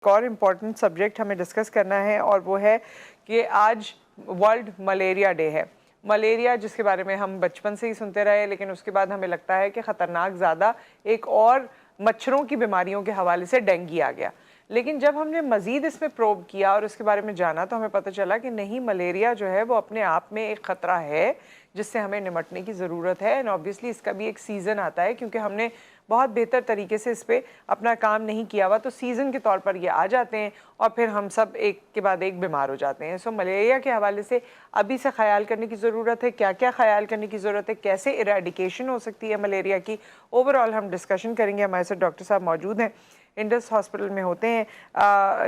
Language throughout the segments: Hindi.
एक और इम्पॉर्टेंट सब्जेक्ट हमें डिस्कस करना है और वो है कि आज वर्ल्ड मलेरिया डे है। मलेरिया जिसके बारे में हम बचपन से ही सुनते रहे, लेकिन उसके बाद हमें लगता है कि ख़तरनाक ज़्यादा एक और मच्छरों की बीमारियों के हवाले से डेंगू आ गया। लेकिन जब हमने मज़ीद इसमें प्रोब किया और उसके बारे में जाना तो हमें पता चला कि नहीं, मलेरिया जो है वो अपने आप में एक ख़तरा है जिससे हमें निपटने की ज़रूरत है। एंड ऑब्वियसली इसका भी एक सीज़न आता है, क्योंकि हमने बहुत बेहतर तरीके से इस पर अपना काम नहीं किया हुआ, तो सीज़न के तौर पर ये आ जाते हैं और फिर हम सब एक के बाद एक बीमार हो जाते हैं। सो मलेरिया के हवाले से अभी से ख्याल करने की ज़रूरत है। क्या क्या ख्याल करने की ज़रूरत है, कैसे इरेडिकेशन हो सकती है मलेरिया की, ओवरऑल हम डिस्कशन करेंगे। हमारे साथ डॉक्टर साहब मौजूद हैं, इंडस हॉस्पिटल में होते हैं,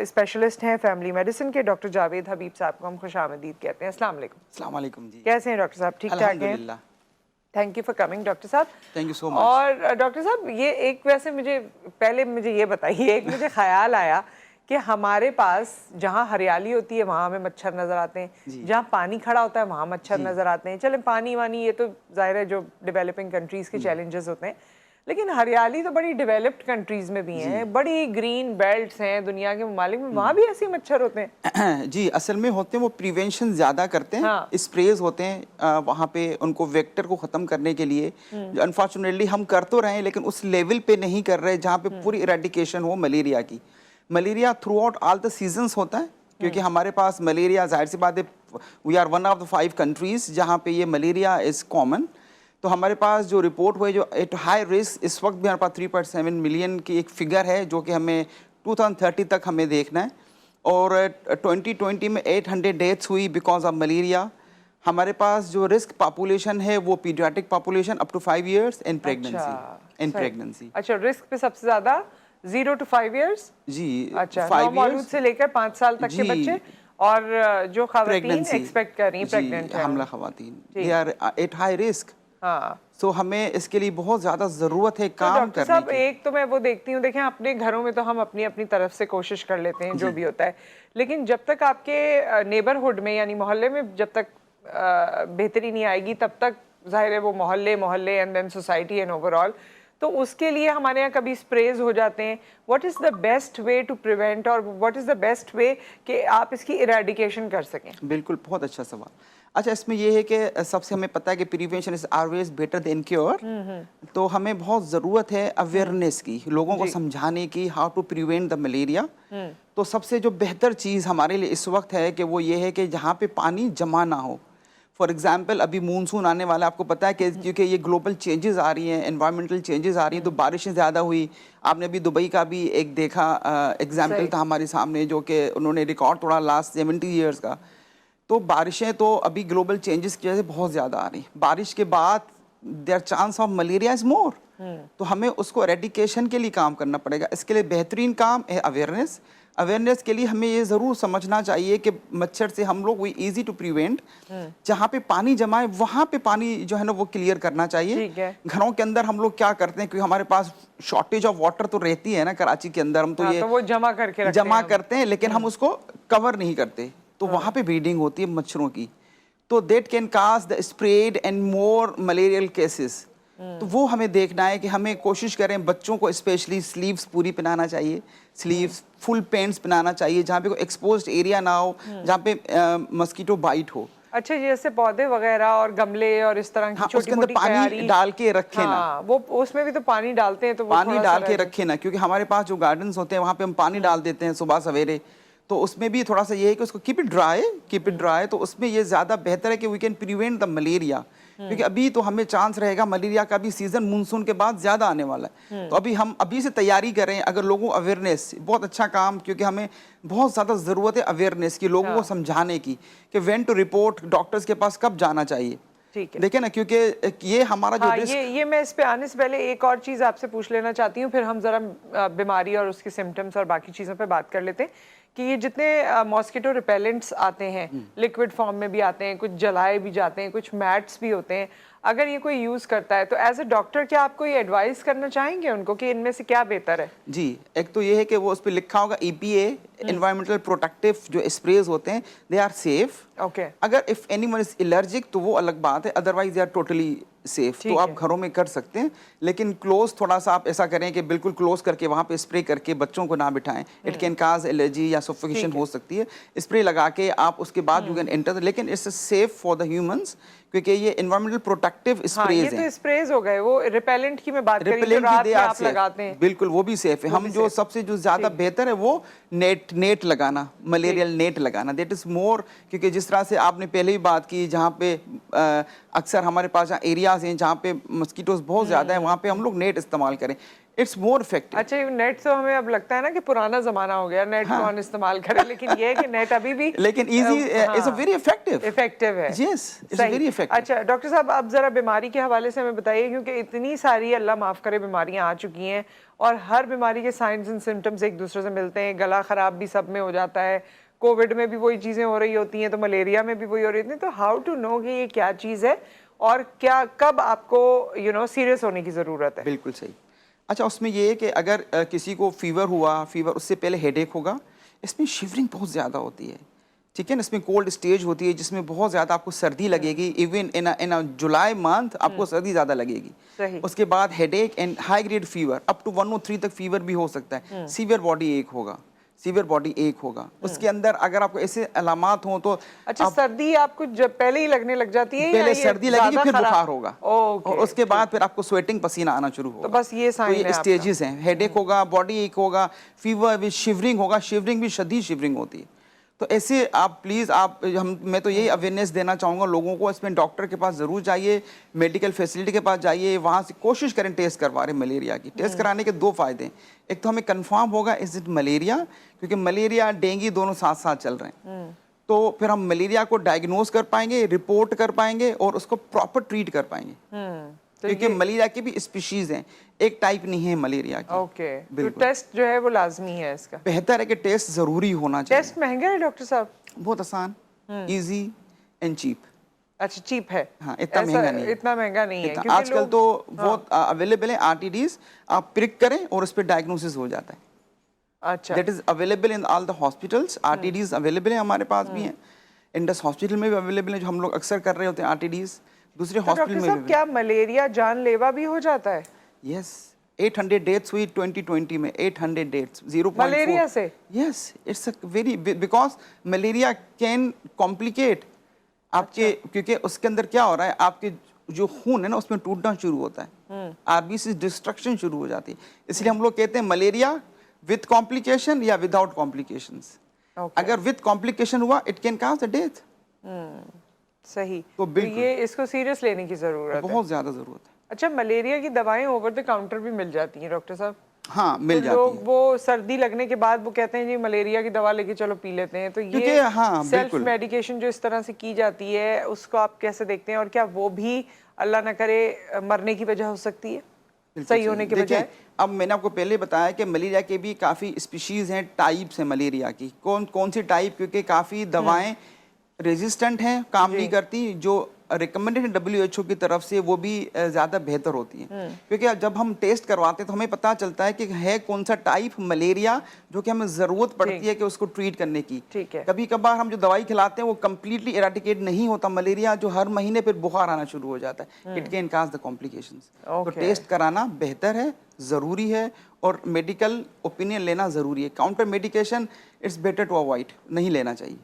स्पेशलिस्ट हैं फैमिली मेडिसिन के, डॉक्टर जावेद हबीब साहब को हम खुशामदीद कहते हैं। अस्सलाम वालेकुम। अस्सलाम वालेकुम जी। कैसे हैं डॉक्टर साहब? ठीक ठाक हैं? Thank you for coming doctor साहब। Thank you so much. और डॉक्टर साहब, ये एक वैसे मुझे ये बताइए, एक मुझे ख्याल आया कि हमारे पास जहाँ हरियाली होती है वहाँ हमें मच्छर नज़र आते हैं, जहाँ पानी खड़ा होता है वहाँ मच्छर नज़र आते हैं। चले पानी वानी ये तो जाहिर है जो डेवलपिंग कंट्रीज़ के चैलेंजेस होते हैं, लेकिन हरियाली तो बड़ी डेवलप्ड कंट्रीज में भी हैं, बड़ी ग्रीन बेल्ट्स हैं दुनिया के ममालिक में, वहाँ भी ऐसे मच्छर होते हैं? जी, असल में होते हैं वो प्रिवेंशन ज़्यादा करते हैं। हाँ। स्प्रेज होते हैं वहाँ पे उनको वेक्टर को ख़त्म करने के लिए। अनफॉर्चुनेटली हम कर तो रहे हैं लेकिन उस लेवल पे नहीं कर रहे जहाँ पे पूरी इरेडिकेशन हो मलेरिया की। Malaria through out all the seasons होता है, क्योंकि हमारे पास मलेरिया, जाहिर सी बात है, we are one of the 5 countries जहाँ पे ये मलेरिया इज़ कॉमन। तो हमारे पास जो रिपोर्ट हुई, जो एट हाई रिस्क, इस वक्त भी हमारे पास 3.7 मिलियन की एक फिगर है जो कि हमें 2030 तक हमें देखना है। और 2020 में 800 डेथ्स हुई बिकॉज ऑफ मलेरिया। हमारे पास जो रिस्क पॉपुलेशन है वो paediatric population up to 5 years in pregnancy. अच्छा, रिस्क पे सबसे ज़्यादा 0 to 5 इयर्स? जी, अच्छा, 5 मौलूद से लेकर 5 साल तक के बच्चे और जो खवातीन एक्सपेक्ट कर रही हैं, प्रेग्नेंट हैं, हमला खवातीन, they are at high risk. हाँ, तो हमें इसके लिए बहुत ज़्यादा ज़रूरत है काम करने की। डॉक्टर साहब, एक तो मैं वो देखती हूँ, देखें अपने घरों में तो हम अपनी अपनी तरफ से कोशिश कर लेते हैं जो भी होता है, लेकिन जब तक आपके नेबरहुड में यानी मोहल्ले में जब तक बेहतरी नहीं आएगी तब तक जाहिर है वो मोहल्ले and then society and overall, तो उसके लिए हमारे यहाँ कभी स्प्रेज हो जाते हैं। What is the best way to prevent और what is the best way कि आप इसकी इरेडिकेशन कर सकें? बिल्कुल, बहुत अच्छा सवाल। अच्छा, इसमें ये है कि सबसे हमें पता है कि prevention is always better than cure. तो हमें बहुत ज़रूरत है अवेयरनेस की, लोगों को समझाने की, how to prevent the malaria. तो सबसे जो बेहतर चीज़ हमारे लिए इस वक्त है कि वो ये है कि जहाँ पे पानी जमा ना हो। फॉर एग्जाम्पल, अभी मानसून आने वाला, आपको पता है कि क्योंकि ये ग्लोबल चेंजेस आ रही हैं, एनवायरमेंटल चेंजेस आ रही हैं, तो बारिशें ज़्यादा हुई। आपने अभी दुबई का भी एक देखा एग्जाम्पल था हमारे सामने, जो कि उन्होंने रिकॉर्ड तोड़ा लास्ट 70 ईयर्स का। तो बारिशें तो अभी ग्लोबल चेंजेस की वजह से बहुत ज़्यादा आ रही। बारिश के बाद there chance of malaria is more. तो हमें उसको एरेडिकेशन के लिए काम करना पड़ेगा। इसके लिए बेहतरीन काम है अवेयरनेस। अवेयरनेस के लिए हमें ये ज़रूर समझना चाहिए कि मच्छर से हम लोग वी इजी टू प्रिवेंट। जहाँ पे पानी जमा है वहाँ पे पानी जो है ना वो क्लियर करना चाहिए। घरों के अंदर हम लोग क्या करते हैं, क्योंकि हमारे पास शॉर्टेज ऑफ वाटर तो रहती है ना कराची के अंदर, हम तो ये तो वो जमा करते हैं लेकिन हम उसको कवर नहीं करते, तो वहाँ पे ब्रीडिंग होती है मच्छरों की। तो that can cause the spread and more malarial cases. तो वो हमें देखना है कि हमें कोशिश करें बच्चों को स्पेशली स्लीव्स पूरी पहनाना चाहिए, स्लीव्स फुल पैंट्स पहनाना चाहिए जहाँ पे कोई एक्सपोज्ड एरिया ना हो, जहाँ पे मस्कीटो बाइट हो। अच्छा, जैसे पौधे वगैरह और गमले और इस तरह की छोटी मोटी पानी डाल के रखे ना, वो उसमें भी तो पानी डालते हैं, तो वो पानी डाल के रखे ना, क्योंकि हमारे पास जो गार्डन्स होते हैं वहाँ पे हम पानी डाल देते हैं सुबह सवेरे, तो उसमें भी थोड़ा सा ये है कि उसको कीप इट ड्राई। तो उसमें ये ज़्यादा बेहतर है कि we can prevent the malaria, क्योंकि अभी तो हमें चांस रहेगा मलेरिया का भी सीजन मानसून के बाद ज़्यादा आने वाला है। तो अभी हम अभी से तैयारी करें। अगर लोगों को अवेयरनेस, बहुत अच्छा काम, क्योंकि हमें बहुत ज़्यादा ज़रूरत है अवेयरनेस की, लोगों को समझाने की कि व्हेन टू रिपोर्ट, डॉक्टर्स के पास कब जाना चाहिए। ठीक है, देखिए ना, क्योंकि ये हमारा जो रिस्क, ये मैं इस पे आने से पहले एक और चीज़ आपसे पूछ लेना चाहती हूँ, फिर हम ज़रा बीमारी और उसके सिम्टम्स और बाकी चीज़ों पे बात कर लेते हैं कि ये जितने मॉस्किटो रिपेलेंट्स आते हैं, लिक्विड फॉर्म में भी आते हैं, कुछ जलाए भी जाते हैं, कुछ मैट्स भी होते हैं, अगर ये कोई यूज़ करता है तो एज ए डॉक्टर क्या आप कोई एडवाइस करना चाहेंगे उनको कि इनमें से क्या बेहतर है? जी, एक तो ये है कि वो उस पर लिखा होगा EPA, एनवायरमेंटल प्रोटेक्टिव जो स्प्रेज होते हैं, दे आर सेफ। ओके, अगर इफ एनीवन इज एलर्जिक तो वो अलग बात है, otherwise they are totally safe, तो ठीक आप है। घरों में कर सकते हैं, लेकिन क्लोज थोड़ा सा आप ऐसा करें कि बिल्कुल क्लोज करके वहाँ पे स्प्रे करके बच्चों को ना बिठाएं, इट कैन काज एलर्जी या सफोकेशन ठीक है। हो सकती है। स्प्रे लगा के आप उसके बाद यू कैन एंटर, लेकिन it's safe for the humans, क्योंकि ये एनवायरमेंटल प्रोटेक्टिव हाँ, ये स्प्रेज हैं। तो स्प्रेज हो गए, वो रिपेलेंट की मैं बात करी जो रिपेलेंट भी रात दे में आर आप लगाते सेफ, हैं। बिल्कुल वो भी सेफ है। वो हम भी जो safe। सबसे जो ज्यादा ठीक। बेहतर है वो नेट लगाना, मलेरियल नेट लगाना, दैट इज मोर, क्योंकि जिस तरह से आपने पहले भी बात की, जहाँ पे अक्सर हमारे पास जहाँ एरियाज हैं जहाँ पे मस्कीटोज बहुत ज्यादा है, वहाँ पे हम लोग नेट इस्तेमाल करें, इट्स मोर इफेक्टिव। अच्छा, ये नेट तो हमें अब लगता है ना कि पुराना जमाना हो गया, नेट हाँ। कौन इस्तेमाल करे, लेकिन ये है कि नेट अभी भी लेकिन easy is a very effective, effective है। यस इट्स सही। Very effective. अच्छा डॉक्टर साहब, आप जरा बीमारी के हवाले से हमें बताइए, क्योंकि इतनी सारी अल्लाह माफ करे बीमारियां आ चुकी हैं और हर बीमारी के साइंस एंड सिम्टम्स एक दूसरे से मिलते हैं। गला खराब भी सब में हो जाता है, कोविड में भी वही चीजें हो रही होती हैं, तो मलेरिया में भी वही हो रही होती है। तो हाउ टू नो कि ये क्या चीज है और क्या कब आपको सीरियस होने की जरूरत है? बिल्कुल सही। अच्छा, उसमें ये है कि अगर किसी को फीवर हुआ, फीवर उससे पहले हेडेक होगा, इसमें शिवरिंग बहुत ज़्यादा होती है, ठीक है ना, इसमें कोल्ड स्टेज होती है जिसमें बहुत ज़्यादा आपको सर्दी लगेगी, इवन इन जुलाई मंथ आपको सर्दी ज़्यादा लगेगी। सही। उसके बाद headache and high grade fever, up to 103 तक फीवर भी हो सकता है, सीवियर बॉडी एक होगा, सीवियर बॉडी एक होगा। उसके अंदर अगर आपको ऐसे अलामात हों तो अच्छा, सर्दी आपको जब पहले ही लगने लग जाती है या पहले ये सर्दी लगेगी, ज्यादा फिर खराब? बुखार होगा, ओके, और उसके बाद फिर आपको स्वेटिंग, पसीना आना शुरू होगा। तो बस ये साइन है आपका। स्टेजेस हैं, हेडेक होगा, बॉडी एक होगा, फीवर विद शिवरिंग होगा, शिवरिंग भी शदीद शिवरिंग होती है। तो ऐसे आप प्लीज़ मैं तो यही अवेयरनेस देना चाहूँगा लोगों को, इसमें डॉक्टर के पास ज़रूर जाइए, मेडिकल फैसिलिटी के पास जाइए, वहाँ से कोशिश करें टेस्ट करवा रहे मलेरिया की। टेस्ट कराने के दो फ़ायदे हैं, एक तो हमें कंफर्म होगा इज इट मलेरिया, क्योंकि मलेरिया डेंगू दोनों साथ साथ चल रहे हैं, तो फिर हम मलेरिया को डायग्नोज कर पाएंगे, रिपोर्ट कर पाएंगे और उसको प्रॉपर ट्रीट कर पाएंगे, तो क्योंकि मलेरिया की भी स्पीशीज हैं, एक टाइप नहीं है मलेरिया की। ओके, तो बिल्कुल। टेस्ट जो है वो लाजमी है इसका। बेहतर है कि टेस्ट ज़रूरी होना चाहिए। टेस्ट महंगा है डॉक्टर साहब? बहुत आसान, इजी एंड चीप। अच्छा, चीप है? हाँ, इतना ऐसा- महंगा नहीं है। इतना महंगा नहीं है, इतना क्योंकि आजकल लोग- तो बहुत अवेलेबल है आरटीडीज, आप प्रिक करें और उस पर डायग्नोसिस हो जाता है। अच्छा, that is available in all the hospitals, RTDs available है, हमारे पास भी है, इंडस हॉस्पिटल में भी अवेलेबल है, जो हम लोग अक्सर कर रहे होते हैं आरटीडीज, दूसरे तो हॉस्पिटल डॉक्टर में साहब क्या मलेरिया जानलेवा भी हो जाता है? भी। यस, 800 डेथ्स हुई 2020 में, 800 डेथ्स, 0.4 मलेरिया से? Yes, it's a very, because malaria can complicate आपके, क्योंकि उसके अंदर क्या हो रहा है, आपके जो खून है ना उसमें टूटना शुरू होता है, आरबीसी डिस्ट्रक्शन शुरू हो जाती है, इसलिए हम लोग कहते हैं मलेरिया विथ कॉम्प्लिकेशन या विदाउट कॉम्प्लिकेशंस। अगर विथ कॉम्प्लिकेशन हुआ it can cause the death. सही। तो तो बिल्कुल। ये इसको सीरियस लेने की जरूरत है। बहुत ज्यादा जरूरत है। अच्छा, मलेरिया की दवाएं ओवर द काउंटर भी मिल जाती हैं डॉक्टर साहब? हाँ, मिल तो जाती लोग है, वो सर्दी लगने के बाद वो कहते हैं जी मलेरिया की दवा लेके चलो पी लेते हैं, तो क्योंकि ये हाँ, सेल्फ बिल्कुल। मेडिकेशन जो इस तरह से की जाती है उसको आप कैसे देखते हैं, और क्या वो भी अल्लाह न करे मरने की वजह हो सकती है बिल्कुल सही होने के देखिए, बजाय? अब मैंने आपको पहले बताया कि मलेरिया के भी काफ़ी स्पीशीज़ हैं, टाइप्स हैं मलेरिया की। कौन कौन सी टाइप, क्योंकि काफ़ी दवाएं रेजिस्टेंट हैं, काम नहीं करती, जो रिकमेंडेड है WHO की तरफ से वो भी ज़्यादा बेहतर होती हैं, क्योंकि जब हम टेस्ट करवाते हैं तो हमें पता चलता है कि है कौन सा टाइप मलेरिया जो कि हमें ज़रूरत पड़ती है कि उसको ट्रीट करने की। ठीक है। कभी कभार हम जो दवाई खिलाते हैं वो कम्प्लीटली इराडिकेट नहीं होता मलेरिया, जो हर महीने फिर बुखार आना शुरू हो जाता है, it can cause the complications. तो Okay. टेस्ट कराना बेहतर है, ज़रूरी है, और मेडिकल ओपिनियन लेना ज़रूरी है। Counter medication it's better to avoid, नहीं लेना चाहिए।